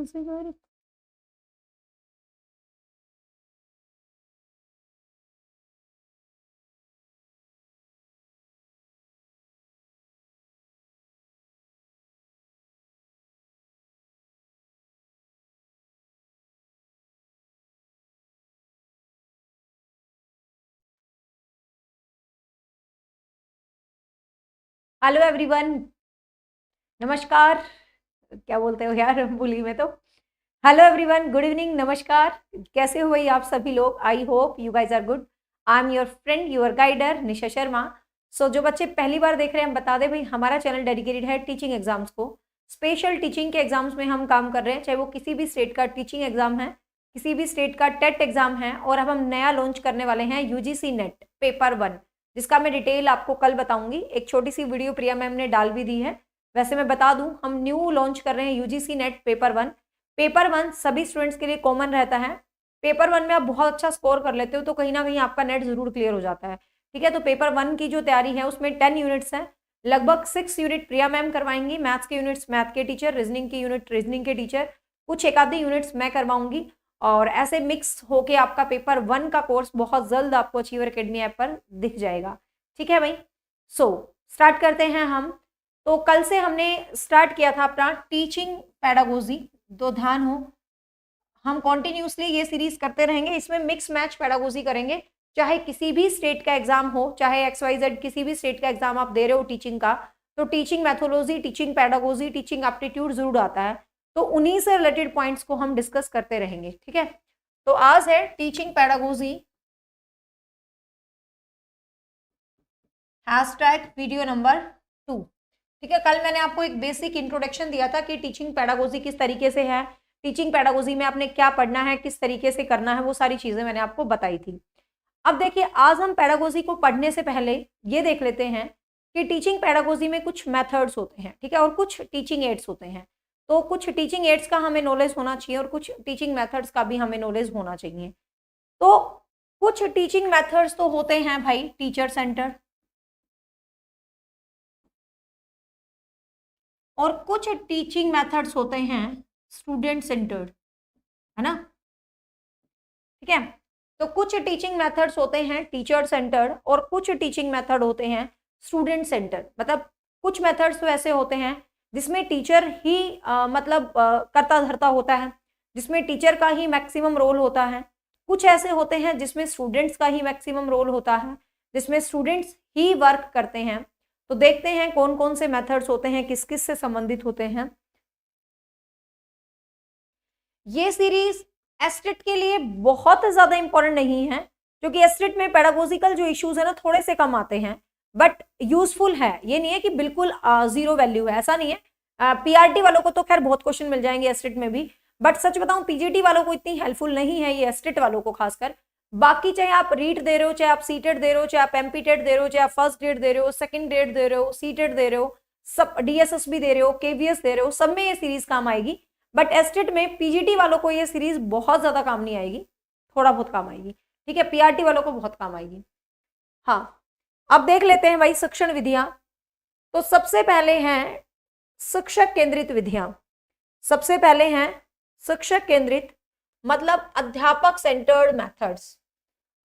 से कर hello everyone, नमस्कार। क्या बोलते हो यार बोली में तो। हेलो एवरीवन, गुड इवनिंग, नमस्कार। कैसे हो भाई आप सभी लोग? I hope you guys are good. I am your friend, your guider Nisha Sharma. So जो बच्चे पहली बार देख रहे हैं, हम बता दें भाई, हमारा चैनल डेडिकेटेड है टीचिंग एग्जाम्स को। स्पेशल टीचिंग के एग्जाम्स में हम काम कर रहे हैं, चाहे वो किसी भी स्टेट का टीचिंग एग्जाम है, किसी भी स्टेट का टेट एग्जाम है। और अब हम नया लॉन्च करने वाले हैं यूजीसी नेट पेपर 1, जिसका मैं डिटेल आपको कल बताऊंगी। एक छोटी सी वीडियो प्रिया मैम ने डाल भी दी है। वैसे मैं बता दूं, हम न्यू लॉन्च कर रहे हैं यूजीसी नेट पेपर 1। पेपर 1 सभी स्टूडेंट्स के लिए कॉमन रहता है। पेपर 1 में आप बहुत अच्छा स्कोर कर लेते हो तो कहीं ना कहीं आपका नेट जरूर क्लियर हो जाता है। ठीक है, तो पेपर 1 की जो तैयारी है उसमें 10 यूनिट्स हैं। लगभग 6 यूनिट प्रिया मैम करवाएंगी, मैथ्स के यूनिट्स मैथ के टीचर, रीजनिंग की यूनिट रीजनिंग के टीचर, कुछ एक आधी यूनिट्स मैं करवाऊंगी। और ऐसे मिक्स होके आपका पेपर 1 का कोर्स बहुत जल्द आपको अचीवर अकेडमी ऐप पर दिख जाएगा। ठीक है भाई, स्टार्ट करते हैं हम। तो कल से हमने स्टार्ट किया था अपना टीचिंग पैडागोजी। तो ध्यान हो, हम कॉन्टिन्यूसली ये सीरीज करते रहेंगे। इसमें मिक्स मैच पैडागोजी करेंगे, चाहे किसी भी स्टेट का एग्जाम हो, चाहे XYZ किसी भी स्टेट का एग्जाम आप दे रहे हो टीचिंग का, तो teaching methodology, teaching pedagogy, teaching aptitude जरूर आता है। तो उन्हीं से रिलेटेड पॉइंट्स को हम डिस्कस करते रहेंगे। ठीक है, तो आज है टीचिंग पैडागोजी #वीडियो नंबर 2। ठीक है, कल मैंने आपको एक बेसिक इंट्रोडक्शन दिया था कि टीचिंग पैडागोजी किस तरीके से है, टीचिंग पैडागोजी में आपने क्या पढ़ना है, किस तरीके से करना है, वो सारी चीजें मैंने आपको बताई थी। अब देखिए, आज हम पैडागोजी को पढ़ने से पहले ये देख लेते हैं कि टीचिंग पैडागोजी में कुछ मेथड्स होते हैं, ठीक है, और कुछ टीचिंग एड्स होते हैं। तो कुछ टीचिंग एड्स का हमें नॉलेज होना चाहिए और कुछ टीचिंग मेथड्स का भी हमें नॉलेज होना चाहिए। तो कुछ टीचिंग मेथड्स तो होते हैं भाई टीचर सेंटर, और कुछ टीचिंग मेथड्स होते हैं स्टूडेंट सेंटर्ड, है ना। ठीक है, तो कुछ टीचिंग मेथड्स होते हैं टीचर सेंटर्ड और कुछ टीचिंग मेथड होते हैं स्टूडेंट सेंटर्ड। मतलब कुछ मेथड्स तो ऐसे होते हैं जिसमें टीचर ही करता धरता होता है, जिसमें टीचर का ही मैक्सिमम रोल होता है। कुछ ऐसे होते हैं जिसमें स्टूडेंट्स का ही मैक्सिमम रोल होता है, जिसमें स्टूडेंट्स ही वर्क करते हैं। तो देखते हैं कौन कौन से मेथड्स होते हैं, किस किस से संबंधित होते हैं। ये सीरीज एस्टेट के लिए बहुत ज्यादा इंपॉर्टेंट नहीं है, क्योंकि एस्टेट में पेडागोजिकल जो इश्यूज है ना थोड़े से कम आते हैं, बट यूजफुल है। ये नहीं है कि बिल्कुल जीरो वैल्यू है, ऐसा नहीं है। PRT वालों को तो खैर बहुत क्वेश्चन मिल जाएंगे एस्टेट में भी, बट सच बताऊं PGT वालों को इतनी हेल्पफुल नहीं है ये एस्टेट वालों को खासकर। बाकी चाहे आप रीट दे रहे हो, चाहे आप सीटेट दे रहे हो, चाहे आप एमपीटेट दे रहे हो, चाहे आप फर्स्ट ग्रेड दे रहे हो, सेकंड ग्रेड दे रहे हो, सीटेट दे रहे हो, सब DSS भी दे रहे हो, KVS दे रहे हो, सब में ये सीरीज काम आएगी। बट एस्टेट में PGT वालों को ये सीरीज बहुत ज्यादा काम नहीं आएगी, थोड़ा बहुत काम आएगी। ठीक है, PRT वालों को बहुत काम आएगी। हाँ, अब देख लेते हैं भाई शिक्षण विधियां। तो सबसे पहले हैं शिक्षक केंद्रित विधियां। सबसे पहले हैं शिक्षक केंद्रित, मतलब अध्यापक सेंटर्ड मेथड्स।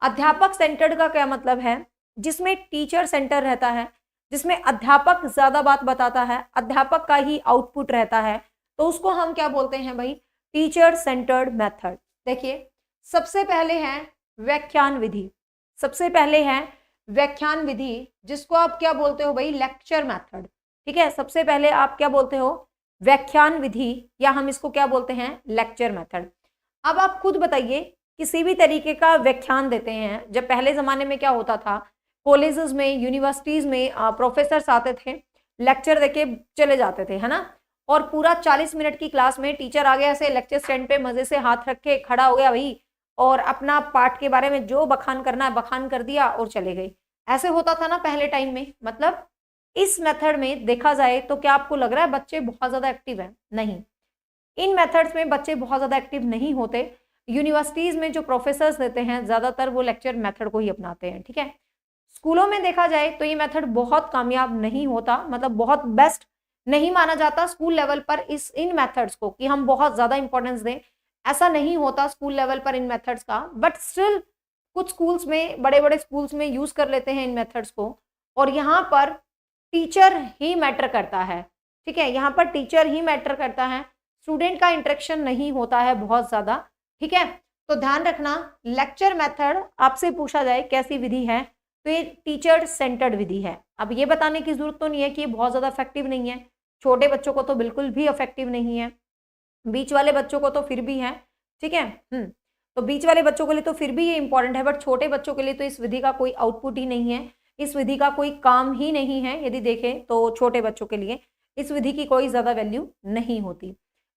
अध्यापक सेंटर्ड का क्या मतलब है? जिसमें टीचर सेंटर रहता है, जिसमें अध्यापक ज्यादा बात बताता है, अध्यापक का ही आउटपुट रहता है, तो उसको हम क्या बोलते हैं भाई? Teacher centred method. देखिए, सबसे पहले है व्याख्यान विधि। सबसे पहले है व्याख्यान विधि, जिसको आप क्या बोलते हो भाई? Lecture method. ठीक है, सबसे पहले आप क्या बोलते हो? व्याख्यान विधि, या हम इसको क्या बोलते हैं? Lecture method. अब आप खुद बताइए, किसी भी तरीके का व्याख्यान देते हैं, जब पहले जमाने में क्या होता था, कॉलेजेस में, यूनिवर्सिटीज में प्रोफेसर्स आते थे, लेक्चर देके चले जाते थे, है ना। और पूरा 40 मिनट की क्लास में टीचर आ गया ऐसे लेक्चर स्टैंड पे, मजे से हाथ रख के खड़ा हो गया भाई, और अपना पाठ के बारे में जो बखान करना है बखान कर दिया और चले गए। ऐसे होता था ना पहले टाइम में। मतलब इस मेथड में देखा जाए तो क्या आपको लग रहा है बच्चे बहुत ज्यादा एक्टिव है? नहीं, इन मेथड्स में बच्चे बहुत ज्यादा एक्टिव नहीं होते। यूनिवर्सिटीज में जो प्रोफेसर्स देते हैं ज्यादातर वो लेक्चर मेथड को ही अपनाते हैं। ठीक है, स्कूलों में देखा जाए तो ये मेथड बहुत कामयाब नहीं होता, मतलब बहुत बेस्ट नहीं माना जाता स्कूल लेवल पर इन मेथड्स को कि हम बहुत ज्यादा इंपॉर्टेंस दें, ऐसा नहीं होता स्कूल लेवल पर इन मेथड्स का, बट स्टिल कुछ स्कूल्स में, बड़े बड़े स्कूल्स में यूज कर लेते हैं इन मेथड्स को। और यहाँ पर टीचर ही मैटर करता है, ठीक है, यहाँ पर टीचर ही मैटर करता है, स्टूडेंट का इंटरेक्शन नहीं होता है बहुत ज्यादा, ठीक है। तो ध्यान रखना, लेक्चर मेथड आपसे पूछा जाए कैसी विधि है, तो ये टीचर सेंटर्ड विधि है। अब ये बताने की जरूरत तो नहीं है कि ये बहुत ज्यादा इफेक्टिव नहीं है, छोटे बच्चों को तो बिल्कुल भी इफेक्टिव नहीं है, बीच वाले बच्चों को तो फिर भी है, ठीक है। तो बीच वाले बच्चों के लिए तो फिर भी ये इंपॉर्टेंट है, बट छोटे बच्चों के लिए तो इस विधि का कोई आउटपुट ही नहीं है, इस विधि का कोई काम ही नहीं है। यदि देखें तो छोटे बच्चों के लिए इस विधि की कोई ज्यादा वैल्यू नहीं होती।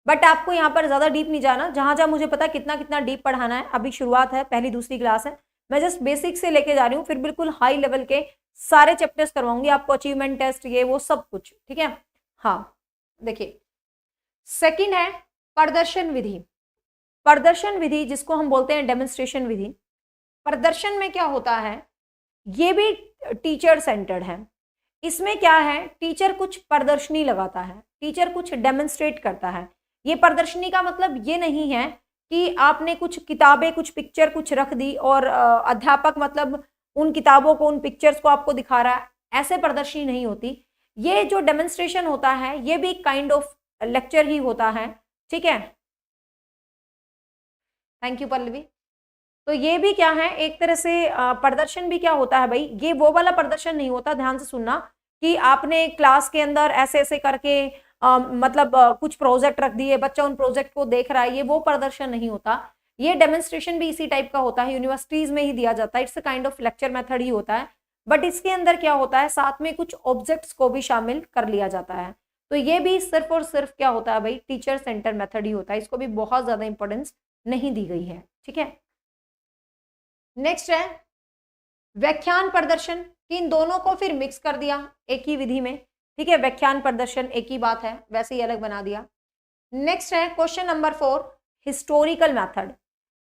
बट आपको यहाँ पर ज्यादा डीप नहीं जाना, जहां जहां मुझे पता कितना कितना डीप पढ़ाना है, अभी शुरुआत है, पहली दूसरी क्लास है, मैं जस्ट बेसिक से लेके जा रही हूँ, फिर बिल्कुल हाई लेवल के सारे चैप्टर्स करवाऊंगी आपको, अचीवमेंट टेस्ट ये वो सब कुछ, ठीक है। हाँ देखिए, सेकंड है प्रदर्शन विधि। प्रदर्शन विधि जिसको हम बोलते हैं डेमोन्स्ट्रेशन विधि, प्रदर्शन में क्या होता है, ये भी टीचर सेंटर्ड है। इसमें क्या है, टीचर कुछ प्रदर्शनी लगाता है, टीचर कुछ डेमोन्स्ट्रेट करता है। ये प्रदर्शनी का मतलब ये नहीं है कि आपने कुछ किताबें, कुछ पिक्चर कुछ रख दी और अध्यापक मतलब उन किताबों को, उन पिक्चर्स को आपको दिखा रहा है, ऐसे प्रदर्शनी नहीं होती। ये जो डेमोन्स्ट्रेशन होता है ये भी काइंड ऑफ लेक्चर ही होता है, ठीक है। Thank you Pallavi. तो ये भी क्या है, एक तरह से प्रदर्शन भी क्या होता है भाई, ये वो वाला प्रदर्शन नहीं होता, ध्यान से सुनना, कि आपने क्लास के अंदर ऐसे ऐसे करके मतलब कुछ प्रोजेक्ट रख दिए, बच्चा उन प्रोजेक्ट को देख रहा है, ये वो प्रदर्शन नहीं होता। ये डेमोन्स्ट्रेशन भी इसी टाइप का होता है, यूनिवर्सिटीज में ही दिया जाता है, it's a kind of lecture method ही होता है। बट इसके अंदर क्या होता है, साथ में कुछ ऑब्जेक्ट्स को भी शामिल कर लिया जाता है। तो ये भी सिर्फ और सिर्फ क्या होता है भाई, टीचर सेंटर मेथड ही होता है, इसको भी बहुत ज्यादा इंपॉर्टेंस नहीं दी गई है, ठीक है। नेक्स्ट है व्याख्यान प्रदर्शन, कि इन दोनों को फिर मिक्स कर दिया एक ही विधि में, ठीक है, व्याख्यान प्रदर्शन एक ही बात है, वैसे ही अलग बना दिया। नेक्स्ट है क्वेश्चन नंबर 4, हिस्टोरिकल मेथड,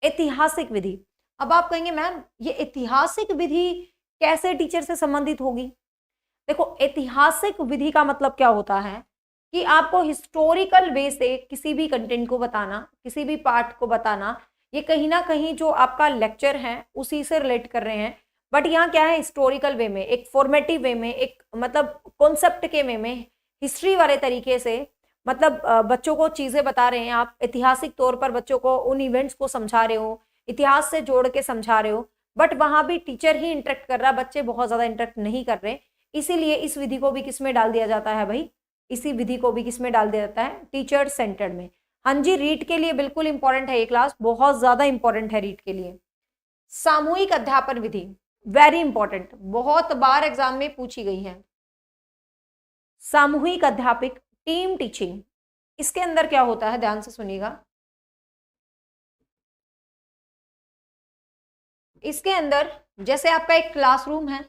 ऐतिहासिक विधि। अब आप कहेंगे मैम ये ऐतिहासिक विधि कैसे टीचर से संबंधित होगी। देखो, ऐतिहासिक विधि का मतलब क्या होता है कि आपको हिस्टोरिकल वे से किसी भी कंटेंट को बताना, किसी भी पार्ट को बताना, ये कहीं ना कहीं जो आपका लेक्चर है उसी से रिलेट कर रहे हैं। बट यहाँ क्या है, हिस्टोरिकल वे में, एक फॉर्मेटिव वे में, एक मतलब कॉन्सेप्ट के वे में, हिस्ट्री वाले तरीके से, मतलब बच्चों को चीजें बता रहे हैं आप, ऐतिहासिक तौर पर बच्चों को उन इवेंट्स को समझा रहे हो, इतिहास से जोड़ के समझा रहे हो, बट वहां भी टीचर ही इंटरेक्ट कर रहा है, बच्चे बहुत ज्यादा इंटरेक्ट नहीं कर रहे। इसीलिए इस विधि को भी किस में डाल दिया जाता है भाई, इसी विधि को भी किस में डाल दिया जाता है, टीचर सेंटर्ड में। हाँ जी, रीट के लिए बिल्कुल इंपॉर्टेंट है ये क्लास, बहुत ज्यादा इंपॉर्टेंट है रीट के लिए। सामूहिक अध्यापन विधि, वेरी इंपॉर्टेंट, बहुत बार एग्जाम में पूछी गई है। सामूहिक अध्यापिक, टीम टीचिंग, इसके अंदर क्या होता है, ध्यान से सुनिएगा। इसके अंदर जैसे आपका एक क्लासरूम है,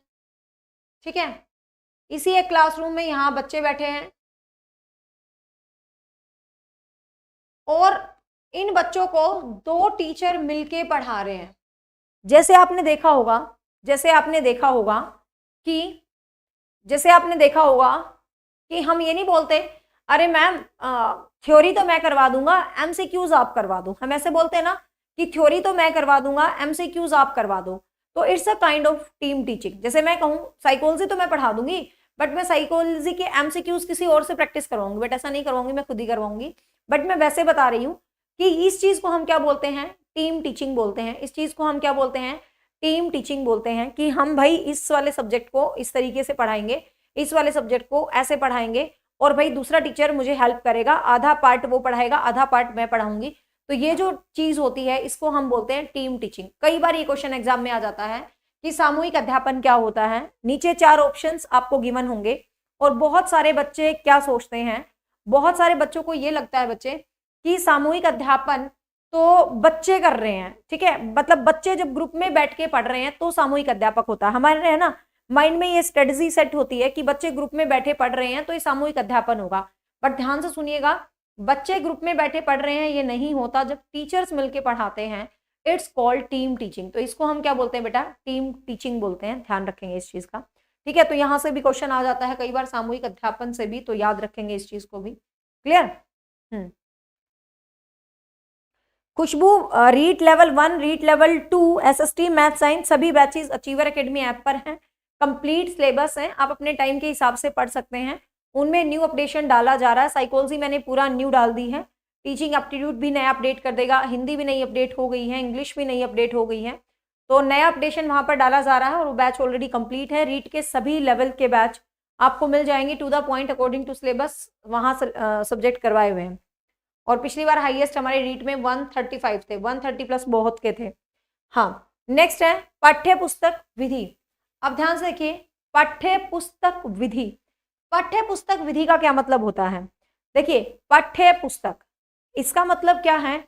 ठीक है, इसी एक क्लासरूम में यहां बच्चे बैठे हैं और इन बच्चों को दो टीचर मिलके पढ़ा रहे हैं। जैसे आपने देखा होगा, कि हम ये नहीं बोलते अरे मैम थ्योरी तो मैं करवा दूंगा, एमसीक्यूज आप करवा दो, हम ऐसे बोलते हैं ना कि थ्योरी तो मैं करवा दूंगा, एमसीक्यूज आप करवा दो। तो it's a kind of team teaching. जैसे मैं कहूँ साइकोलॉजी तो मैं पढ़ा दूंगी, बट मैं साइकोलॉजी के एमसीक्यूज किसी और से प्रैक्टिस करवाऊंगी, बट ऐसा नहीं करवाऊंगी, मैं खुद ही करवाऊंगी। बट मैं वैसे बता रही हूँ कि इस चीज को हम क्या बोलते हैं, टीम टीचिंग बोलते हैं। इस चीज को हम क्या बोलते हैं, टीम टीचिंग बोलते हैं, कि हम भाई इस वाले सब्जेक्ट को इस तरीके से पढ़ाएंगे, इस वाले सब्जेक्ट को ऐसे पढ़ाएंगे, और भाई दूसरा टीचर मुझे हेल्प करेगा, आधा पार्ट वो पढ़ाएगा, आधा पार्ट मैं पढ़ाऊंगी। तो ये जो चीज होती है इसको हम बोलते हैं टीम टीचिंग। कई बार ये क्वेश्चन एग्जाम में आ जाता है कि सामूहिक अध्यापन क्या होता है। नीचे 4 ऑप्शंस आपको गिवन होंगे, और बहुत सारे बच्चे क्या सोचते हैं, बहुत सारे बच्चों को ये लगता है बच्चे कि सामूहिक अध्यापन तो बच्चे कर रहे हैं, ठीक है, मतलब बच्चे जब ग्रुप में बैठ के पढ़ रहे हैं तो सामूहिक अध्यापक होता है। हमारे है ना माइंड में ये स्ट्रेटजी सेट होती है कि बच्चे ग्रुप में बैठे पढ़ रहे हैं तो ये सामूहिक अध्यापन होगा। बट ध्यान से सुनिएगा, बच्चे ग्रुप में बैठे पढ़ रहे हैं ये नहीं होता, जब टीचर्स मिलके पढ़ाते हैं इट्स कॉल्ड टीम टीचिंग। तो इसको हम क्या बोलते हैं बेटा, टीम टीचिंग बोलते हैं, ध्यान रखेंगे इस चीज का। ठीक है, तो यहाँ से भी क्वेश्चन आ जाता है कई बार सामूहिक अध्यापन से भी, तो याद रखेंगे इस चीज को भी। Clear? Khushboo, REET level 1, REET level 2, SST, math science सभी बैचेस अचीवर एकेडमी ऐप पर हैं। कंप्लीट सिलेबस है, आप अपने टाइम के हिसाब से पढ़ सकते हैं। उनमें न्यू अपडेशन डाला जा रहा है। साइकोलॉजी मैंने पूरा न्यू डाल दी है। टीचिंग एप्टीट्यूड भी नया अपडेट कर देगा। हिंदी भी नई अपडेट हो गई है, इंग्लिश भी नई अपडेट हो गई है। तो नया अपडेशन वहां पर डाला जा रहा है और वो बैच ऑलरेडी कंप्लीट है। रीट के सभी लेवल के बैच आपको मिल जाएंगे to the point according to syllabus, वहां सब्जेक्ट करवाए हुए हैं। और पिछली बार हाईएस्ट हमारे रीट में 135 थे, 130 प्लस बहुत के थे। हाँ, नेक्स्ट है पाठ्य पुस्तक विधि। अब ध्यान से देखिए, पाठ्य पुस्तक विधि। पाठ्य पुस्तक विधि का क्या मतलब होता है? देखिए, पाठ्य पुस्तक, इसका मतलब क्या है?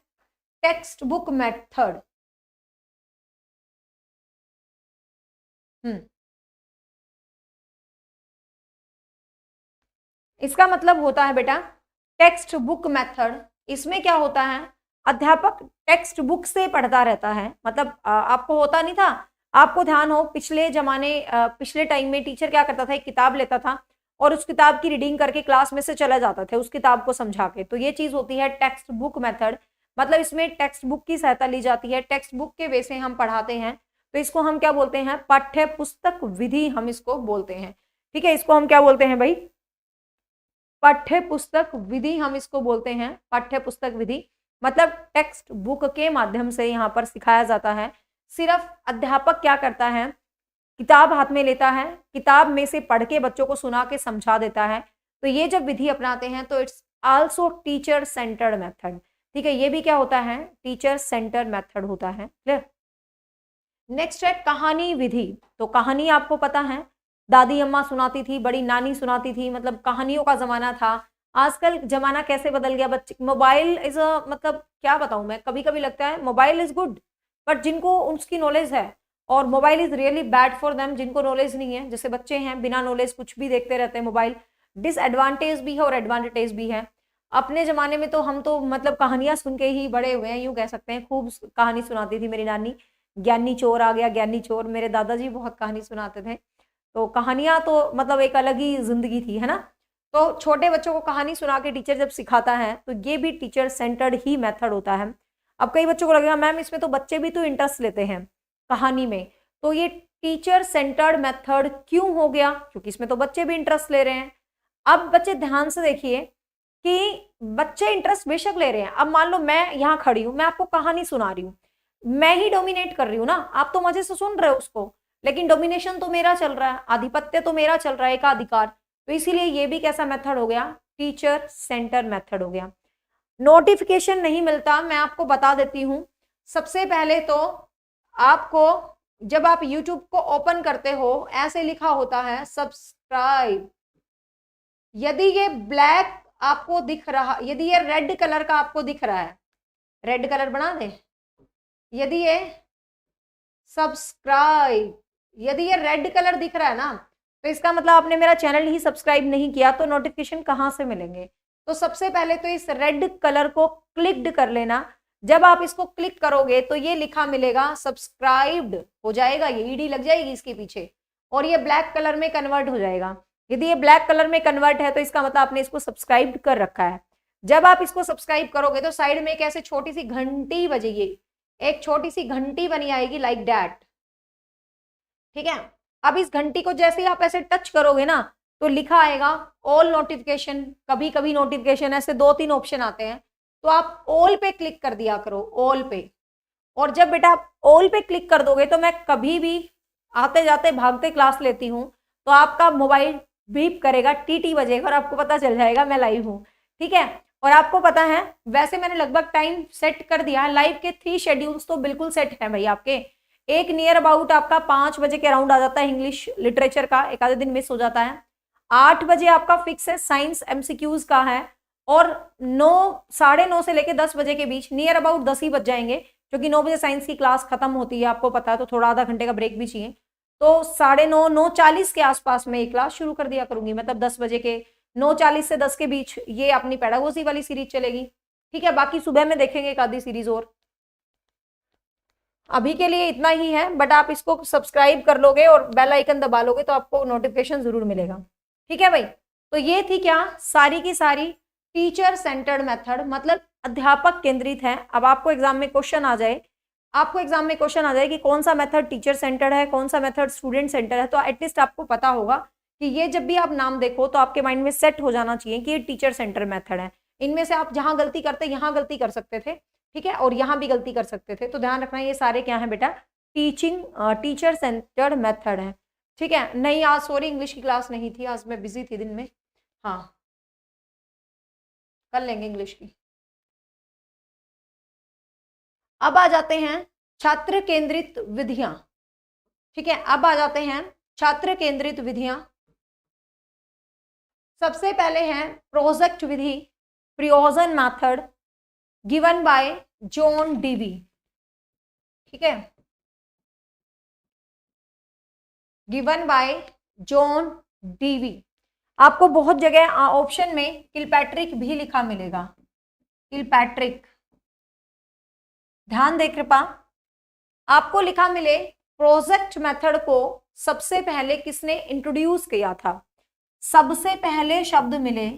Text book method. इसका मतलब होता है बेटा टेक्स्ट बुक मेथड। इसमें क्या होता है, अध्यापक टेक्स्ट बुक से पढ़ता रहता है। मतलब आपको होता नहीं था, आपको ध्यान हो पिछले पिछले टाइम में टीचर क्या करता था, एक किताब लेता था और उस किताब की रीडिंग करके क्लास में से चला जाता था उस किताब को समझा के। तो ये चीज होती है टेक्स्ट बुक मेथड। मतलब इसमें टेक्स्ट बुक की सहायता ली जाती है, टेक्स्ट बुक के वे से हम पढ़ाते हैं। तो इसको हम क्या बोलते हैं? पाठ्य पुस्तक विधि हम इसको बोलते हैं। ठीक है, इसको हम क्या बोलते हैं भाई? पाठ्य पुस्तक विधि हम इसको बोलते हैं। पाठ्य पुस्तक विधि मतलब टेक्स्ट बुक के माध्यम से यहाँ पर सिखाया जाता है। सिर्फ अध्यापक क्या करता है, किताब हाथ में लेता है, किताब में से पढ़ के बच्चों को सुना के समझा देता है। तो ये जब विधि अपनाते हैं तो it's also teacher centred method. ठीक है, ये भी क्या होता है? टीचर सेंटर्ड मेथड होता है। क्लियर? नेक्स्ट है कहानी विधि। तो कहानी आपको पता है, दादी अम्मा सुनाती थी, बड़ी नानी सुनाती थी, मतलब कहानियों का जमाना था। आजकल जमाना कैसे बदल गया, बच्चे मोबाइल इज मतलब क्या बताऊं मैं, कभी कभी लगता है मोबाइल इज गुड, बट जिनको उसकी नॉलेज है, और mobile is really bad for them जिनको नॉलेज नहीं है। जैसे बच्चे हैं बिना नॉलेज कुछ भी देखते रहते हैं मोबाइल। डिसएडवांटेज भी है और एडवांटेज भी है। अपने जमाने में तो हम तो मतलब कहानियां सुन के ही बड़े हुए हैं, यूं कह सकते हैं। खूब कहानी सुनाती थी मेरी नानी। ज्ञानी चोर आ गया, ज्ञानी चोर। मेरे दादाजी बहुत कहानी सुनाते थे। तो कहानियां तो मतलब एक अलग ही जिंदगी थी, है ना। तो छोटे बच्चों को कहानी सुना के टीचर जब सिखाता है तो ये भी टीचर सेंटर्ड ही मेथड होता है। अब कई बच्चों को लगेगा मैम इसमें तो बच्चे भी तो इंटरेस्ट लेते हैं कहानी में, तो ये टीचर सेंटर्ड मेथड क्यों हो गया? क्योंकि इसमें तो बच्चे भी इंटरेस्ट ले रहे हैं। अब बच्चे ध्यान से देखिए कि बच्चे इंटरेस्ट बेशक ले रहे हैं। अब मान लो मैं यहाँ खड़ी हूँ, मैं आपको कहानी सुना रही हूँ, मैं ही डोमिनेट कर रही हूँ ना, आप तो मजे से सुन रहे हो उसको, लेकिन डोमिनेशन तो मेरा चल रहा है, आधिपत्य तो मेरा चल रहा है, एकाधिकार। तो इसीलिए ये भी कैसा मेथड हो गया? टीचर सेंटर मेथड हो गया। नोटिफिकेशन नहीं मिलता, मैं आपको बता देती हूं। सबसे पहले तो आपको जब आप YouTube को ओपन करते हो ऐसे लिखा होता है सब्सक्राइब। यदि ये ब्लैक आपको दिख रहा, यदि ये रेड कलर का आपको दिख रहा है, रेड कलर बना दे, यदि ये सब्सक्राइब, यदि ये रेड कलर दिख रहा है ना, तो इसका मतलब आपने मेरा चैनल ही सब्सक्राइब नहीं किया, तो नोटिफिकेशन कहां से मिलेंगे? तो सबसे पहले तो इस रेड कलर को क्लिक्ड कर लेना। जब आप इसको क्लिक करोगे तो ये लिखा मिलेगा सब्सक्राइब्ड हो जाएगा, ये ईडी लग जाएगी इसके पीछे, और ये ब्लैक कलर में कन्वर्ट हो जाएगा। यदि ये ब्लैक कलर में कन्वर्ट है तो इसका मतलब आपने इसको सब्सक्राइब कर रखा है। जब आप इसको सब्सक्राइब करोगे तो साइड में एक ऐसे छोटी सी घंटी बजेगी, एक छोटी सी घंटी बनी आएगी लाइक दैट। ठीक है, अब इस घंटी को जैसे ही आप ऐसे टच करोगे ना तो लिखा आएगा ऑल नोटिफिकेशन। कभी कभी नोटिफिकेशन ऐसे 2-3 ऑप्शन आते हैं, तो आप ऑल पे क्लिक कर दिया करो, ऑल पे। और जब बेटा आप ऑल पे क्लिक कर दोगे तो मैं कभी भी आते जाते भागते क्लास लेती हूँ तो आपका मोबाइल बीप करेगा, टीटी बजेगा और आपको पता चल जाएगा मैं लाइव हूँ। ठीक है, और आपको पता है वैसे मैंने लगभग टाइम सेट कर दिया है। लाइव के 3 शेड्यूल्स तो बिल्कुल सेट है भाई आपके। एक नियर अबाउट आपका 5 बजे के अराउंड आ जाता है इंग्लिश लिटरेचर का, एक आधे दिन मिस हो जाता है। 8 बजे आपका फिक्स है साइंस एमसीक्यूज का है, और 9-9:30 से लेकर 10 बजे के बीच नियर अबाउट 10 ही बज जाएंगे, क्योंकि 9 बजे साइंस की क्लास खत्म होती है, आपको पता है, तो थोड़ा आधा घंटे का ब्रेक भी चाहिए। तो 9:30 9:40 के आसपास में ये क्लास शुरू कर दिया करूंगी, मतलब 10 बजे के 9:40 से 10 के बीच ये अपनी पेडागोजी वाली सीरीज चलेगी। ठीक है, बाकी सुबह में देखेंगे एक आधी सीरीज और। अभी के लिए इतना ही है, बट आप इसको सब्सक्राइब कर लोगे और बेल आइकन दबा लोगे तो आपको नोटिफिकेशन जरूर मिलेगा। ठीक है भाई, तो ये थी क्या, सारी की सारी टीचर सेंटर्ड मेथड, मतलब अध्यापक केंद्रित है। अब आपको एग्जाम में क्वेश्चन आ जाए, कि कौन सा मेथड टीचर सेंटर्ड है, कौन सा मेथड स्टूडेंट सेंटर है, तो एटलीस्ट आपको पता होगा कि ये जब भी आप नाम देखो तो आपके माइंड में सेट हो जाना चाहिए कि ये टीचर सेंटर मेथड है। इनमें से आप जहां गलती करते यहाँ गलती कर सकते थे, ठीक है, और यहाँ भी गलती कर सकते थे, तो ध्यान रखना ये सारे क्या है बेटा, टीचर सेंटर्ड मेथड है। ठीक है, नहीं आज सॉरी इंग्लिश की क्लास नहीं थी, आज मैं बिजी थी दिन में, हाँ कर लेंगे इंग्लिश की। अब आ जाते हैं छात्र केंद्रित विधियां। ठीक है, अब आ जाते हैं छात्र केंद्रित विधियां। सबसे पहले है प्रोजेक्ट विधि, प्रियोजन method, given by John Dewey. ठीक है, गिवन बाय जॉन डीवी। आपको बहुत जगह ऑप्शन में किलपैट्रिक भी लिखा मिलेगा, किलपैट्रिक, ध्यान दे कृपा। आपको लिखा मिले प्रोजेक्ट मेथड को सबसे पहले किसने इंट्रोड्यूस किया था, सबसे पहले शब्द मिले,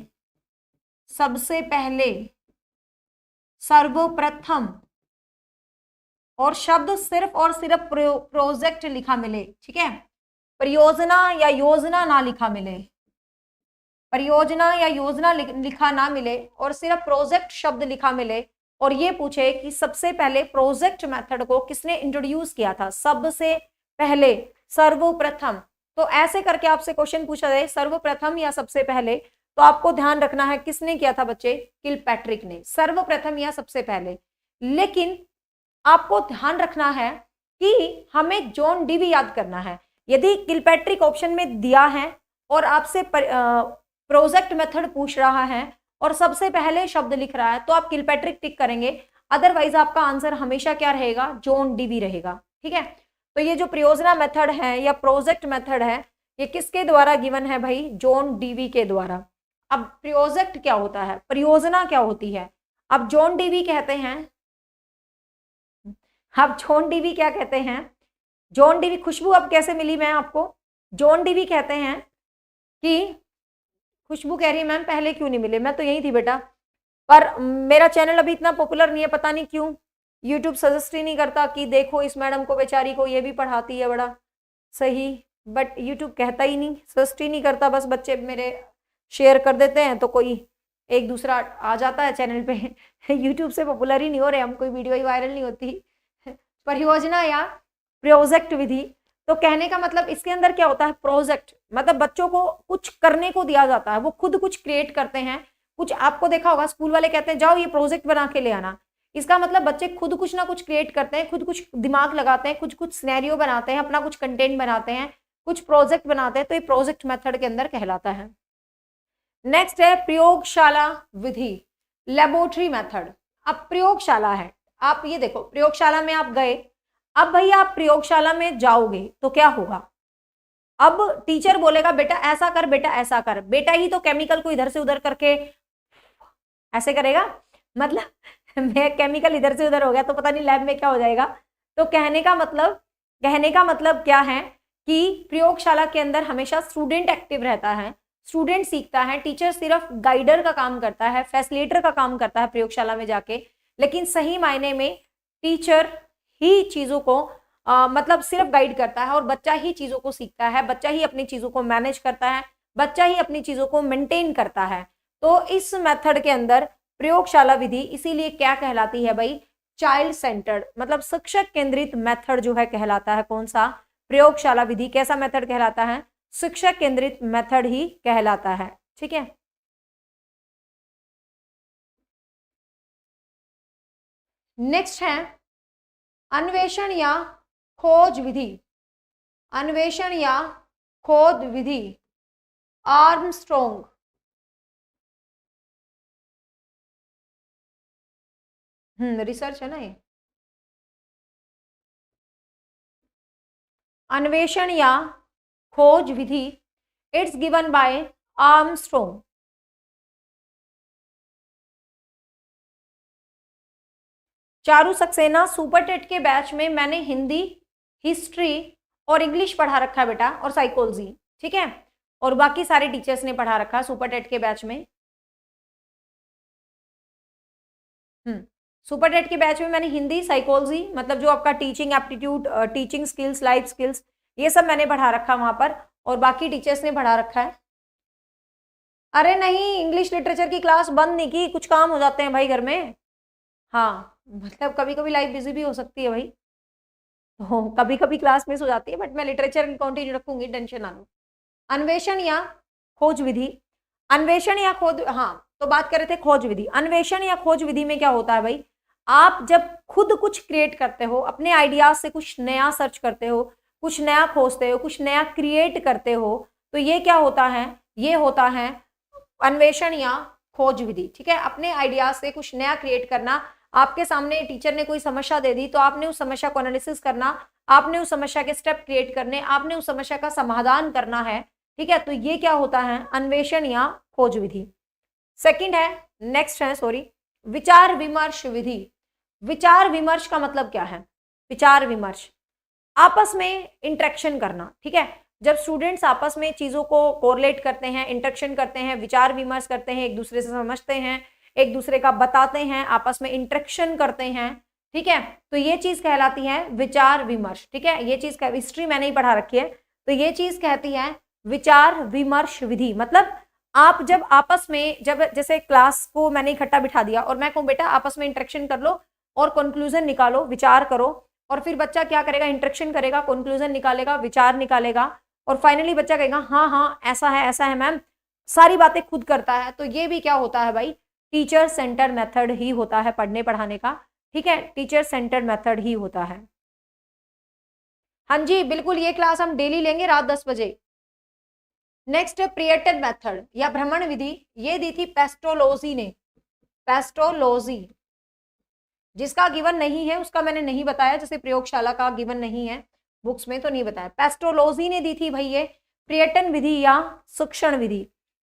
सबसे पहले, सर्वप्रथम, और शब्द सिर्फ और सिर्फ प्रोजेक्ट लिखा मिले। ठीक है, परियोजना या योजना ना लिखा मिले, परियोजना या योजना लिखा ना मिले और सिर्फ प्रोजेक्ट शब्द लिखा मिले, और ये पूछे कि सबसे पहले प्रोजेक्ट मेथड को किसने इंट्रोड्यूस किया था, सबसे पहले, सर्वप्रथम। तो ऐसे करके आपसे क्वेश्चन पूछा जाए सर्वप्रथम या सबसे पहले, तो आपको ध्यान रखना है किसने किया था बच्चे, किलपैट्रिक ने, सर्वप्रथम या सबसे पहले। लेकिन आपको ध्यान रखना है कि हमें जॉन डीवी याद करना है। यदि किलपैट्रिक ऑप्शन में दिया है और आपसे प्रोजेक्ट मेथड पूछ रहा है और सबसे पहले शब्द लिख रहा है, तो आप किलपैट्रिक टिक करेंगे, अदरवाइज आपका आंसर हमेशा क्या रहेगा, जॉन डीवी रहेगा। ठीक है, तो ये जो परियोजना मेथड है या प्रोजेक्ट मेथड है, ये किसके द्वारा गिवन है भाई, जॉन डीवी के द्वारा। अब प्रोजेक्ट क्या होता है, परियोजना क्या होती है, अब जॉन डीवी कहते हैं, अब जॉन डीवी क्या कहते हैं, जॉन डीवी, खुशबू अब कैसे मिली मैं आपको, जॉन डीवी कहते हैं कि, खुशबू कह रही है मैम पहले क्यों नहीं मिले, मैं तो यही थी बेटा, पर मेरा चैनल अभी इतना पॉपुलर नहीं है, पता नहीं क्यों यूट्यूब सजेस्ट ही नहीं करता कि देखो इस मैडम को बेचारी को, ये भी पढ़ाती है बड़ा सही, बट यूट्यूब कहता ही नहीं, सजेस्ट ही नहीं करता, बस बच्चे मेरे शेयर कर देते हैं तो कोई एक दूसरा आ जाता है चैनल पे यूट्यूब से पॉपुलर ही नहीं हो रहे हम, कोई वीडियो ही वायरल नहीं होती परियोजना या प्रोजेक्ट विधि। तो कहने का मतलब इसके अंदर क्या होता है, प्रोजेक्ट मतलब बच्चों को कुछ करने को दिया जाता है, वो खुद कुछ क्रिएट करते हैं, कुछ आपको देखा होगा स्कूल वाले कहते हैं जाओ ये प्रोजेक्ट बना के ले आना, इसका मतलब बच्चे खुद कुछ ना कुछ क्रिएट करते हैं, खुद कुछ दिमाग लगाते हैं, कुछ कुछ सिनेरियो बनाते हैं, अपना कुछ कंटेंट बनाते हैं, कुछ प्रोजेक्ट बनाते हैं, तो ये प्रोजेक्ट मेथड के अंदर कहलाता है। नेक्स्ट है प्रयोगशाला विधि, लेबोरेटरी मेथड। अब प्रयोगशाला है, आप ये देखो प्रयोगशाला में आप गए, अब भैया आप प्रयोगशाला में जाओगे तो क्या होगा, अब टीचर बोलेगा बेटा ऐसा कर, बेटा ऐसा कर, बेटा ही तो केमिकल को इधर से उधर करके ऐसे करेगा, मतलब मैं केमिकल इधर से उधर हो गया तो पता नहीं लैब में क्या हो जाएगा। तो कहने का मतलब क्या है कि प्रयोगशाला के अंदर हमेशा स्टूडेंट एक्टिव रहता है, स्टूडेंट सीखता है, टीचर सिर्फ गाइडर का काम करता है, फैसिलिटेटर का काम करता है प्रयोगशाला में जाके, लेकिन सही मायने में टीचर ही चीजों को मतलब सिर्फ गाइड करता है और बच्चा ही चीजों को सीखता है, बच्चा ही अपनी चीजों को मैनेज करता है, बच्चा ही अपनी चीजों को मेंटेन करता है। तो इस मेथड के अंदर प्रयोगशाला विधि इसीलिए क्या कहलाती है भाई, चाइल्ड सेंटर्ड, मतलब शिक्षक केंद्रित मेथड जो है कहलाता है, कौन सा, प्रयोगशाला विधि। कैसा मेथड कहलाता है, शिक्षक केंद्रित मेथड ही कहलाता है। ठीक है, नेक्स्ट है अन्वेषण या खोज विधि, अन्वेषण या खोज विधि, आर्मस्ट्रॉन्ग। रिसर्च है ना ये, अन्वेषण या खोज विधि, it's given by Armstrong. Charu Saxena, super TET के बैच में मैंने हिंदी, हिस्ट्री और इंग्लिश पढ़ा रखा है बेटा, और साइकोलॉजी, ठीक है, और बाकी सारे टीचर्स ने पढ़ा रखा है सुपर टेट के बैच में। सुपर टेट के बैच में मैंने हिंदी, साइकोलॉजी, मतलब जो आपका teaching aptitude, teaching skills, life skills, ये सब मैंने पढ़ा रखा वहां पर, और बाकी टीचर्स ने पढ़ा रखा है। अरे नहीं, इंग्लिश लिटरेचर की क्लास बंद नहीं की, कुछ काम हो जाते हैं भाई घर में। हाँ, मतलब कभी कभी लाइफ बिजी भी हो सकती है भाई, तो कभी कभी क्लास मिस हो जाती है, बट मैं लिटरेचर कंटिन्यू रखूंगी, टेंशन ना लो। अन्वेषण या खोज विधि, अन्वेषण या खोज, हाँ तो बात कर रहे थे खोज विधि। अन्वेषण या खोज विधि में क्या होता है भाई, आप जब खुद कुछ क्रिएट करते हो, अपने आइडियाज से कुछ नया सर्च करते हो, कुछ नया खोजते हो, कुछ नया क्रिएट करते हो, तो ये क्या होता है, ये होता है अन्वेषण या खोज विधि, ठीक है। अपने आइडियाज से कुछ नया क्रिएट करना, आपके सामने टीचर ने कोई समस्या दे दी तो आपने उस समस्या को एनालिसिस करना, आपने उस समस्या के स्टेप क्रिएट करने, आपने उस समस्या का समाधान करना है, ठीक है, तो ये क्या होता है, अन्वेषण या खोज विधि। सेकंड है, नेक्स्ट है सॉरी, विचार विमर्श विधि। विचार विमर्श का मतलब क्या है, विचार विमर्श आपस में इंटरेक्शन करना, ठीक है। जब स्टूडेंट्स आपस में चीजों को कोरिलेट करते हैं, इंटरेक्शन करते हैं, विचार विमर्श करते हैं, एक दूसरे से समझते हैं, एक दूसरे का बताते हैं, आपस में इंटरेक्शन करते हैं, ठीक है, तो ये चीज कहलाती है विचार विमर्श, ठीक है। ये चीज हिस्ट्री मैंने ही पढ़ा रखी है, तो ये चीज कहती है विचार विमर्श विधि। मतलब आप जब आपस में, जब जैसे क्लास को मैंने इकट्ठा बिठा दिया और मैं कहूँ बेटा आपस में इंटरेक्शन कर लो और कंक्लूजन निकालो, विचार करो, और फिर बच्चा क्या करेगा, इंटरेक्शन करेगा, कंक्लूजन निकालेगा, विचार निकालेगा, और फाइनली बच्चा कहेगा हाँ हाँ ऐसा है मैम, सारी बातें खुद करता है, तो ये भी क्या होता है भाई, टीचर सेंटर मेथड ही होता है पढ़ने पढ़ाने का, ठीक है, टीचर सेंटर मेथड ही होता है। हाँ जी बिल्कुल, ये क्लास हम डेली लेंगे रात 10 बजे। नेक्स्ट है प्रिएटन मेथड या भ्रमण विधि, ये दी थी पेस्टोलोजी ने, पेस्टोलोजी, जिसका गिवन नहीं है उसका मैंने नहीं बताया, जैसे प्रयोगशाला का गिवन नहीं है बुक्स में तो नहीं बताया। पेस्टोलोजी ने दी थी भाई ये प्रिएटन विधि या शिक्षण विधि।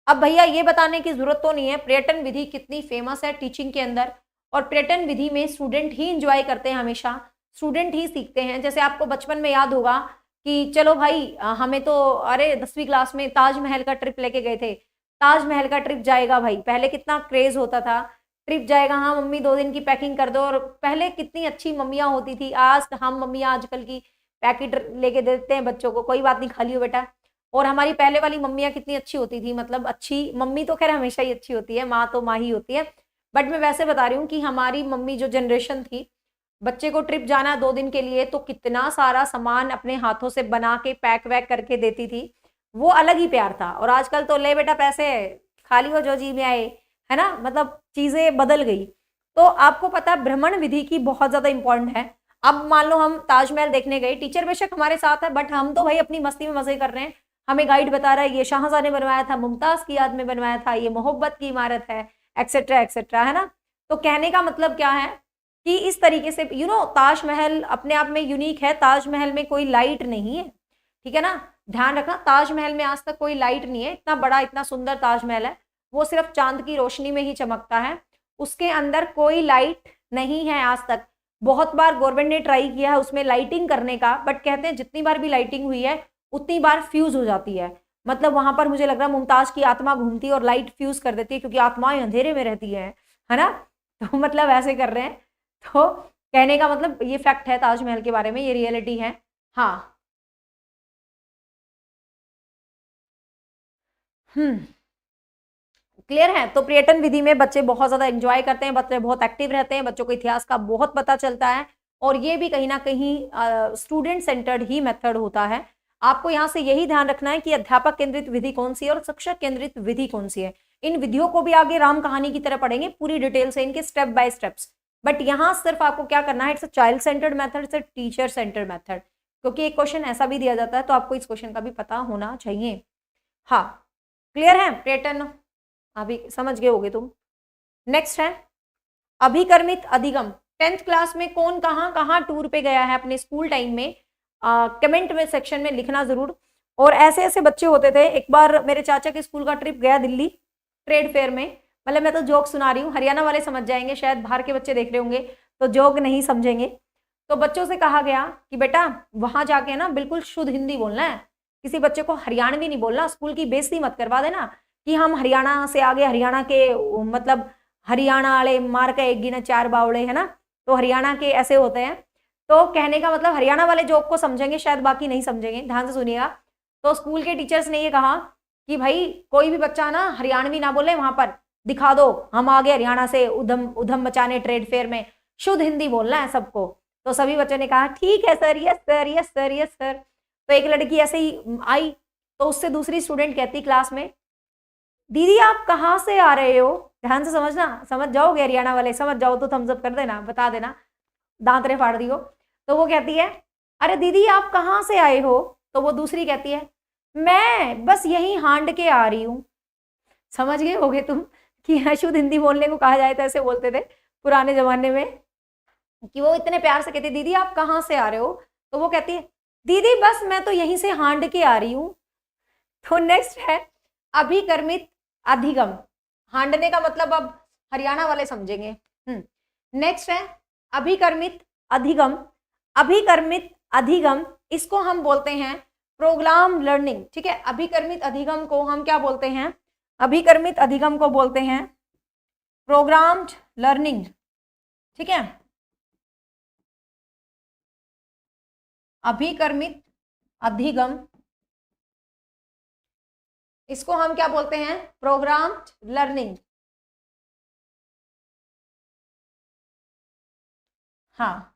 अब भैया ये बताने की जरूरत तो नहीं है प्रिएटन विधि कितनी फेमस है टीचिंग के अंदर, और प्रिएटन विधि में स्टूडेंट ही इंजॉय करते हैं, हमेशा स्टूडेंट ही सीखते हैं। जैसे आपको बचपन में याद होगा कि चलो भाई हमें तो अरे 10वीं क्लास में ताजमहल का ट्रिप लेके गए थे, ताजमहल का ट्रिप जाएगा भाई, पहले कितना क्रेज होता था, ट्रिप जाएगा, हाँ मम्मी 2 दिन की पैकिंग कर दो, और पहले कितनी अच्छी मम्मियाँ होती थी, आज हम मम्मियाँ आजकल की पैकेट लेके देते हैं बच्चों को, कोई बात नहीं खा लियो बेटा, और हमारी पहले वाली मम्मियाँ कितनी अच्छी होती थी, मतलब अच्छी मम्मी तो खैर हमेशा ही अच्छी होती है, माँ तो माँ ही होती है, बट मैं वैसे बता रही हूँ कि हमारी मम्मी जो जनरेशन थी, बच्चे को ट्रिप जाना 2 दिन के लिए तो कितना सारा सामान अपने हाथों से बना के पैक वैक करके देती थी, वो अलग ही प्यार था। और आजकल तो ले बेटा पैसे खा लियो जो जी में आए, है ना, मतलब चीजें बदल गई। तो आपको पता है भ्रमण विधि की बहुत ज्यादा इंपॉर्टेंट है। अब मान लो हम ताजमहल देखने गए, टीचर बेशक हमारे साथ है, बट हम तो भाई अपनी मस्ती में मजे कर रहे हैं, हमें गाइड बता रहा है ये शाहजहां ने बनवाया था, मुमताज की याद में बनवाया था, ये मोहब्बत की इमारत है, एक्सेट्रा एक्सेट्रा, है ना। तो कहने का मतलब क्या है कि इस तरीके से ताजमहल अपने आप में यूनिक है, ताजमहल में कोई लाइट नहीं है, ठीक है ना, ध्यान रखना, ताजमहल में आज तक कोई लाइट नहीं है, इतना बड़ा इतना सुंदर ताजमहल है, वो सिर्फ चांद की रोशनी में ही चमकता है, उसके अंदर कोई लाइट नहीं है आज तक। बहुत बार गवर्नमेंट ने ट्राई किया है उसमें लाइटिंग करने का, बट कहते हैं जितनी बार भी लाइटिंग हुई है उतनी बार फ्यूज हो जाती है, मतलब वहां पर मुझे लग रहा है मुमताज की आत्मा घूमती है और लाइट फ्यूज कर देती है, क्योंकि आत्माएं अंधेरे में रहती है ना, तो मतलब ऐसे कर रहे हैं। तो कहने का मतलब ये फैक्ट है ताजमहल के बारे में, ये रियलिटी है। हाँ क्लियर है। तो पर्यटन विधि में बच्चे बहुत ज्यादा एंजॉय करते हैं, बच्चे बहुत एक्टिव रहते हैं, बच्चों को इतिहास का बहुत पता चलता है, और ये भी कहीं ना कहीं स्टूडेंट सेंटर्ड ही मेथड होता है। आपको यहाँ से यही ध्यान रखना है कि अध्यापक केंद्रित विधि कौन सी है और शिक्षक केंद्रित विधि कौन सी है। इन विधियों को भी आगे राम कहानी की तरह पढ़ेंगे पूरी डिटेल से, इनके स्टेप बाय स्टेप्स, बट यहाँ सिर्फ आपको क्या करना है, it's a child centred method, it's a teacher centred method, क्योंकि एक क्वेश्चन ऐसा भी दिया जाता है, तो आपको इस क्वेश्चन का भी पता होना चाहिए। हाँ क्लियर है पैटर्न, अभी समझ गए होगे तुम। नेक्स्ट है अभिकर्मित अधिगम। 10th क्लास में कौन कहाँ कहाँ टूर पे गया है अपने स्कूल टाइम में, कमेंट में सेक्शन में लिखना जरूर। और ऐसे ऐसे बच्चे होते थे, एक बार मेरे चाचा के स्कूल का ट्रिप गया दिल्ली ट्रेड फेयर में, मतलब मैं तो जोक सुना रही हूँ, हरियाणा वाले समझ जाएंगे, शायद बाहर के बच्चे देख रहे होंगे। तो जोक नहीं समझेंगे। तो बच्चों से कहा गया कि बेटा वहां जाके ना बिल्कुल शुद्ध हिंदी बोलना है, किसी बच्चे को हरियाणवी नहीं बोलना, स्कूल की बेइज्जती मत करवा देना कि हम हरियाणा से आगे, हरियाणा के मतलब हरियाणा वाले मार का एक गिना चार बावड़े, है ना, तो हरियाणा के ऐसे होते हैं। तो कहने का मतलब हरियाणा वाले जोक को समझेंगे, शायद बाकी नहीं समझेंगे, ध्यान से सुनिएगा। तो स्कूल के टीचर्स ने ये कहा कि भाई कोई भी बच्चा ना हरियाणवी ना बोले, वहां पर दिखा दो हम आगे हरियाणा से उधम उधम मचाने ट्रेड फेयर में, शुद्ध हिंदी बोलना है सबको। तो सभी बच्चों ने कहा ठीक है sir, yes sir, yes sir, yes sir. तो एक लड़की ऐसे ही आई, तो उससे दूसरी स्टूडेंट कहती क्लास में, दीदी आप कहाँ से आ रहे हो? ध्यान से समझना, समझ जाओगे हरियाणा वाले, समझ जाओ तो थम्स अप कर देना, बता देना, दांतरे फाड़ दियो। तो वो कहती है अरे दीदी आप कहाँ से आए हो? तो वो दूसरी कहती है मैं बस यही हांड के आ रही हूँ। समझ गए होगे तुम कि शुद्ध हिंदी बोलने को कहा जाए तो ऐसे बोलते थे पुराने जमाने में, कि वो इतने प्यार से कहती दीदी आप कहाँ से आ रहे हो? तो वो कहती है दीदी बस मैं तो यहीं से हांड के आ रही हूँ। तो नेक्स्ट है अभिकर्मित अधिगम। हांडने का मतलब अब हरियाणा वाले समझेंगे। नेक्स्ट है अभिकर्मित अधिगम। अभिकर्मित अधिगम इसको हम बोलते हैं प्रोग्राम लर्निंग, ठीक है। अभिकर्मित अधिगम को हम क्या बोलते हैं? अभिकर्मित अधिगम को बोलते हैं प्रोग्राम्ड लर्निंग, ठीक है। अभिकर्मित अधिगम इसको हम क्या बोलते हैं? Programmed learning. हाँ,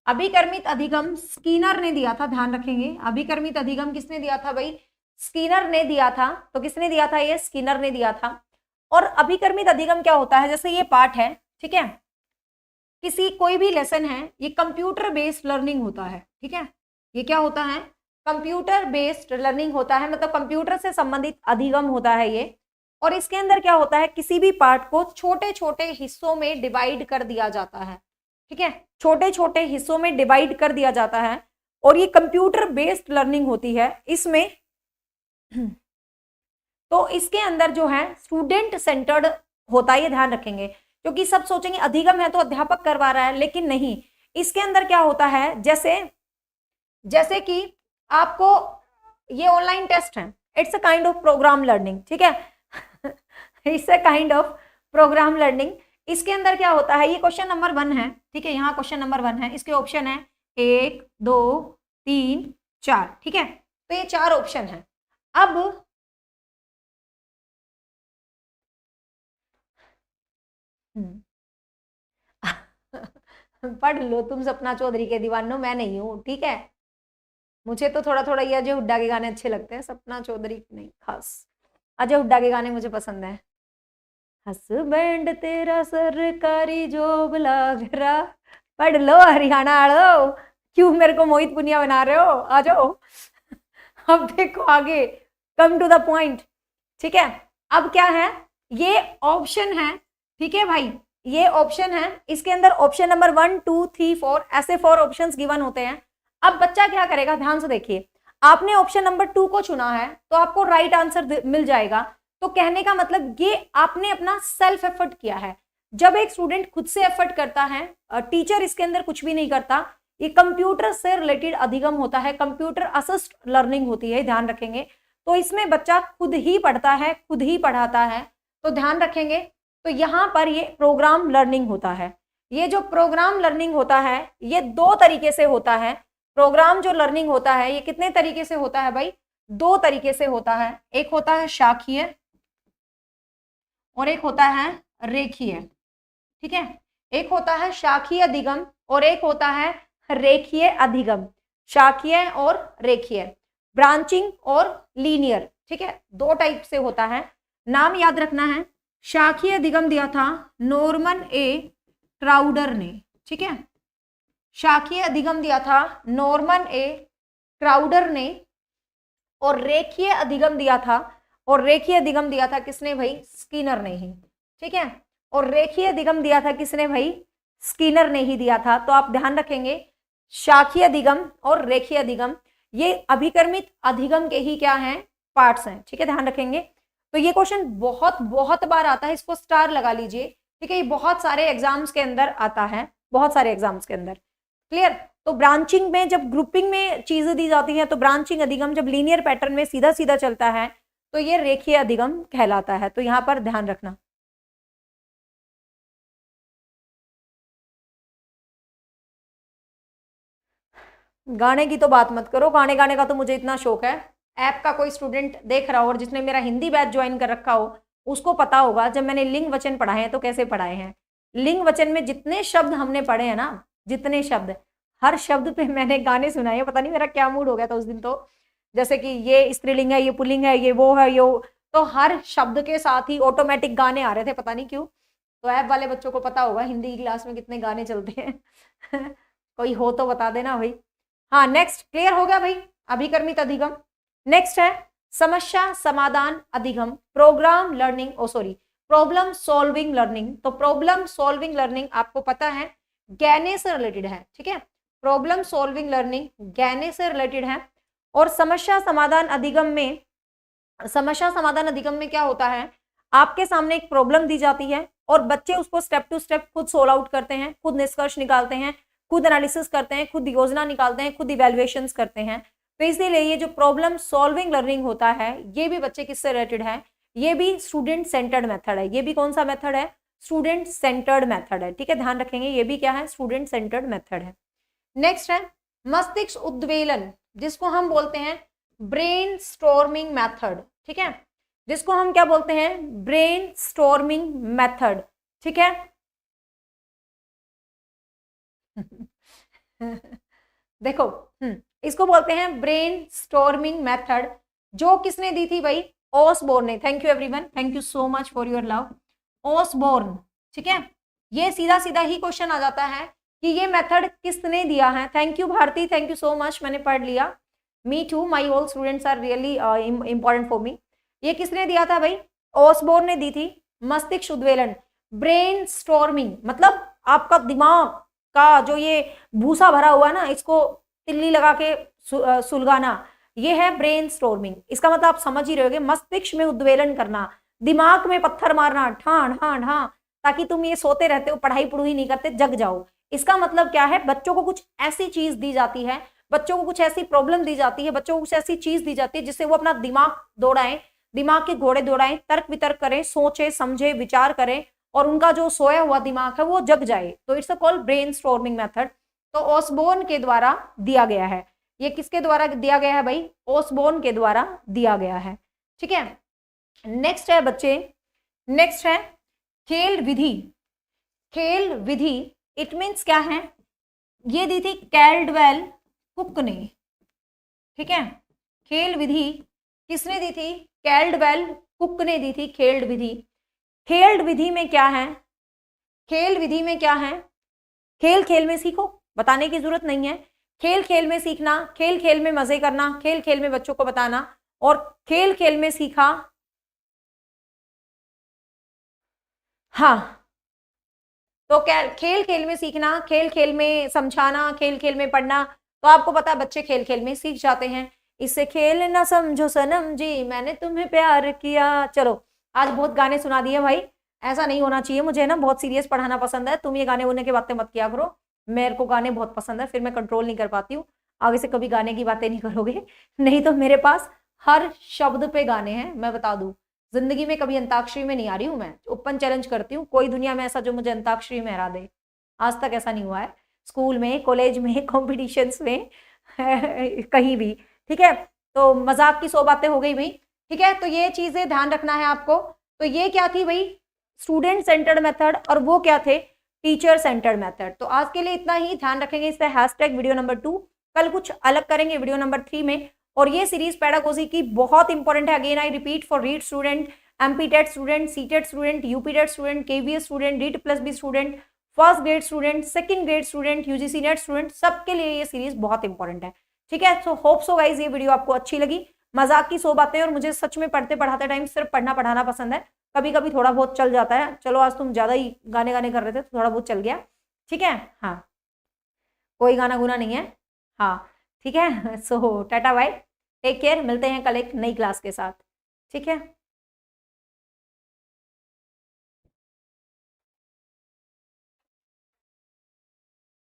अभिकर्मित अधिगम स्कीनर ने दिया था, ध्यान रखेंगे। अभिकर्मित अधिगम किसने दिया था भाई? स्कीनर ने दिया था। तो किसने दिया था? ये स्कीनर ने दिया था। और अभिकर्मित अधिगम क्या होता है? जैसे ये पाठ है, ठीक है, किसी कोई भी लेसन है, ये कंप्यूटर बेस्ड लर्निंग होता है, ठीक है। ये क्या होता है? कंप्यूटर बेस्ड लर्निंग होता है, मतलब कंप्यूटर से संबंधित अधिगम होता है ये। और इसके अंदर क्या होता है? किसी भी पाठ को छोटे छोटे हिस्सों में डिवाइड कर दिया जाता है, ठीक है, छोटे छोटे हिस्सों में डिवाइड कर दिया जाता है। और ये कंप्यूटर बेस्ड लर्निंग होती है इसमें। तो इसके अंदर जो है स्टूडेंट सेंटर्ड होता है, ये ध्यान रखेंगे, क्योंकि सब सोचेंगे अधिगम है तो अध्यापक करवा रहा है, लेकिन नहीं। इसके अंदर क्या होता है, जैसे कि आपको ये ऑनलाइन टेस्ट है, it's a kind of programme learning, ठीक है। It's a kind of programme learning. इसके अंदर क्या होता है? ये क्वेश्चन नंबर 1 है, ठीक है, यहाँ क्वेश्चन नंबर 1 है, इसके ऑप्शन है 1 2 3 4, ठीक है। तो ये 4 ऑप्शन है। अब पढ़ लो तुम सपना चौधरी के दीवानों, मैं नहीं हूं, ठीक है। मुझे तो थोड़ा थोड़ा ये अजय हुड्डा के गाने अच्छे लगते हैं, सपना चौधरी नहीं खास। अजय हुड्डा के गाने मुझे पसंद है। हसबैंड तेरा सरकारी जॉब लग रहा। पढ़ लो हरियाणा वालों, क्यों मेरे को मोहित पुनिया बना रहे हो? आ जाओ। अब देखो आगे, कम टू द पॉइंट, ठीक है। अब क्या है? ये ऑप्शन है, ठीक है भाई, ये ऑप्शन है। इसके अंदर ऑप्शन नंबर 1 2 3 4 ऐसे 4 ऑप्शंस गिवन होते हैं। अब बच्चा क्या करेगा? ध्यान से देखिए, आपने ऑप्शन नंबर 2 को चुना है तो आपको राइट आंसर मिल जाएगा। तो कहने का मतलब ये आपने अपना सेल्फ एफर्ट किया है। जब एक स्टूडेंट खुद से एफर्ट करता है, टीचर इसके अंदर कुछ भी नहीं करता, ये कंप्यूटर से रिलेटेड अधिगम होता है, कंप्यूटर असिस्ट लर्निंग होती है, ध्यान रखेंगे। तो इसमें बच्चा खुद ही पढ़ता है, खुद ही पढ़ाता है, तो ध्यान रखेंगे। तो यहाँ पर ये प्रोग्राम लर्निंग होता है। ये जो प्रोग्राम लर्निंग होता है ये 2 तरीके से होता है। प्रोग्राम जो लर्निंग होता है ये कितने तरीके से होता है भाई? 2 तरीके से होता है। एक होता है शाखीय और एक होता है रेखीय, ठीक है। एक होता है शाखीय अधिगम और एक होता है रेखीय अधिगम। शाखीय और रेखीय, ब्रांचिंग और लीनियर, ठीक है, 2 टाइप से होता है। नाम याद रखना है। शाखीय अधिगम दिया था नॉर्मन ए क्राउडर ने, ठीक है। शाखीय अधिगम दिया था नॉर्मन ए क्राउडर ने। और रेखीय अधिगम दिया था, और रेखीय अधिगम दिया था किसने भाई? स्कीनर ने ही, ठीक है। और रेखीय अधिगम दिया था किसने भाई? स्कीनर ने ही दिया था। तो आप ध्यान रखेंगे शाखीय अधिगम और रेखीय अधिगम ये अभिकर्मित अधिगम के ही क्या हैं? पार्ट्स हैं, ठीक है, ध्यान रखेंगे। तो ये क्वेश्चन बहुत बहुत बार आता है, इसको स्टार लगा लीजिए, ठीक है। ये बहुत सारे एग्जाम्स के अंदर आता है। बहुत सारे एग्जाम्स के अंदर। क्लियर? तो ब्रांचिंग में जब ग्रुपिंग में चीजें दी जाती हैं तो ब्रांचिंग अधिगम, जब लीनियर पैटर्न में सीधा सीधा चलता है तो ये रेखीय अधिगम कहलाता है। तो यहां पर ध्यान रखना। गाने की तो बात मत करो, गाने गाने का तो मुझे इतना शौक है। ऐप का कोई स्टूडेंट देख रहा हो और जिसने मेरा हिंदी बैच ज्वाइन कर रखा हो उसको पता होगा जब मैंने लिंग वचन पढ़ाए हैं तो कैसे पढ़ाए हैं। लिंग वचन में जितने शब्द हमने पढ़े हैं ना, जितने शब्द, हर शब्द पे मैंने गाने सुनाए हैं। पता नहीं मेरा क्या मूड हो गया था उस दिन। तो जैसे कि ये स्त्रीलिंग है, ये पुल्लिंग है, ये वो है, यो, तो हर शब्द के साथ ही ऑटोमेटिक गाने आ रहे थे, पता नहीं क्यों। तो ऐप वाले बच्चों को पता होगा हिंदी की क्लास में कितने गाने चलते हैं। कोई हो तो बता देना भाई। हाँ, नेक्स्ट क्लियर हो गया भाई, अभिकर्मित अधिगम। नेक्स्ट है समस्या समाधान अधिगम, programme learning, problem solving learning. तो प्रॉब्लम सॉल्विंग लर्निंग आपको पता है ज्ञाने से रिलेटेड है, ठीक है। प्रॉब्लम सॉल्विंग लर्निंग ज्ञाने से रिलेटेड है। और समस्या समाधान अधिगम में, समस्या समाधान अधिगम में क्या होता है, आपके सामने एक प्रॉब्लम दी जाती है और बच्चे उसको स्टेप टू स्टेप खुद सोल्व आउट करते हैं, खुद निष्कर्ष निकालते हैं, खुद एनालिसिस करते हैं, खुद योजना निकालते हैं, खुद इवैल्यूएशंस करते हैं। तो इसीलिए ये जो प्रॉब्लम सॉल्विंग लर्निंग होता है ये भी बच्चे किससे रिलेटेड है, ये भी स्टूडेंट सेंटर्ड मेथड है। ये भी कौन सा मेथड है, स्टूडेंट सेंटर्ड मेथड है, ठीक है, ध्यान रखेंगे। ये भी क्या है, स्टूडेंट सेंटर्ड मेथड है। नेक्स्ट है मस्तिष्क उद्वेलन, जिसको हम बोलते हैं ब्रेन स्टॉर्मिंग मेथड, ठीक है, जिसको हम क्या बोलते हैं, ब्रेन स्टॉर्मिंग मेथड, ठीक है। देखो, इसको बोलते हैं ब्रेन स्टॉर्मिंग मेथड। जो किसने दी थी भाई, ऑसबोर्न ने। Thank you everyone, thank you so much for your love. Osborne, ठीक है। ये सीधा सीधा ही क्वेश्चन आ जाता है कि ये मेथड किसने दिया है। Thank you Bharati, thank you so much, मैंने पढ़ लिया। Me too, my all students are really important for me. ये किसने दिया था भाई, ऑसबोर्न ने दी थी। मस्तिष्क उद्वेलन, ब्रेन स्टॉर्मिंग, मतलब आपका दिमाग का जो ये भूसा भरा हुआ है ना, इसको तिल्ली लगा के सुलगाना, ये है ब्रेन स्टॉर्मिंग। इसका मतलब आप समझ ही रहोगे, मस्तिष्क में उद्वेलन करना, दिमाग में पत्थर मारना, ठान ठान हाँ, ताकि तुम ये सोते रहते हो, पढ़ाई पढ़ूई नहीं करते, जग जाओ। इसका मतलब क्या है, बच्चों को कुछ ऐसी चीज दी जाती है, बच्चों को कुछ ऐसी प्रॉब्लम दी जाती है, बच्चों को कुछ ऐसी चीज दी जाती है जिससे वो अपना दिमाग दौड़ाएं, दिमाग के घोड़े दौड़ाएं, तर्क वितर्क करें, सोचे समझे विचार करें और उनका जो सोया हुआ दिमाग है वो जग जाए। तो it's called brain storming method. तो ऑसबोर्न के द्वारा दिया गया है। ये किसके द्वारा दिया गया है भाई, ऑसबोर्न के द्वारा दिया गया है, ठीक है। नेक्स्ट है बच्चे, नेक्स्ट है खेल विधि। खेल विधि इट मीन्स क्या है, ये दी थी कैल्डवेल कुक ने, ठीक है। खेल विधि किसने दी थी, कैल्डवेल कुक ने दी थी खेल विधि। खेल विधि में क्या है, खेल विधि में क्या है, खेल खेल में सीखो, बताने की जरूरत नहीं है। खेल खेल में सीखना, खेल खेल में मजे करना, खेल खेल में बच्चों को बताना, और खेल खेल में सीखा, हाँ। तो खेल खेल में सीखना, खेल खेल में समझाना, खेल खेल में पढ़ना, तो आपको पता है बच्चे खेल खेल में सीख जाते हैं। इससे खेल ना समझो सनम जी, मैंने तुम्हें प्यार किया। चलो, आज बहुत गाने सुना दिए भाई, ऐसा नहीं होना चाहिए। मुझे ना बहुत सीरियस पढ़ाना पसंद है, तुम ये गाने वोने की बातें मत किया करो। मेरे को गाने बहुत पसंद है, फिर मैं कंट्रोल नहीं कर पाती हूँ। आगे से कभी गाने की बातें नहीं करोगे, नहीं तो मेरे पास हर शब्द पे गाने हैं, मैं बता दूं। जिंदगी में कभी अंताक्षरी में नहीं आ रही हूँ मैं, ओपन चैलेंज करती हूँ, कोई दुनिया में ऐसा जो मुझे अंताक्षरी में हरा दे, आज तक ऐसा नहीं हुआ है। स्कूल में, कॉलेज में, कॉम्पिटिशन्स में, कहीं भी, ठीक है। तो मजाक की 100 बातें हो गई भाई, ठीक है। तो ये चीजें ध्यान रखना है आपको। तो ये क्या थी भाई, स्टूडेंट सेंटर्ड मेथड, और वो क्या थे, टीचर सेंटर्ड मेथड। तो आज के लिए इतना ही, ध्यान रखेंगे इससे हैशटैग वीडियो नंबर 2। कल कुछ अलग करेंगे वीडियो नंबर 3 में। और ये सीरीज पेडागोजी की बहुत इंपॉर्टेंट है। Again I repeat, for REET student, MP TET student, C TET student, UP TET student, KVS student, REET B student, first grade student, second grade student, UGC NET student, सबके लिए ये सीरीज बहुत इंपॉर्टेंट है, ठीक है। सो होप सो गाइज ये video आपको अच्छी लगी। मजाक की 100 बातें, और मुझे सच में पढ़ते पढ़ाते टाइम सिर्फ पढ़ना पढ़ाना पसंद है। कभी कभी थोड़ा बहुत चल जाता है। चलो, आज तुम ज्यादा ही गाने गाने कर रहे थे तो थोड़ा बहुत चल गया, ठीक है। हाँ, कोई गाना गुना नहीं है, हाँ, ठीक है। सो टाटा बाय, टेक केयर, मिलते हैं कल एक नई क्लास के साथ, ठीक है।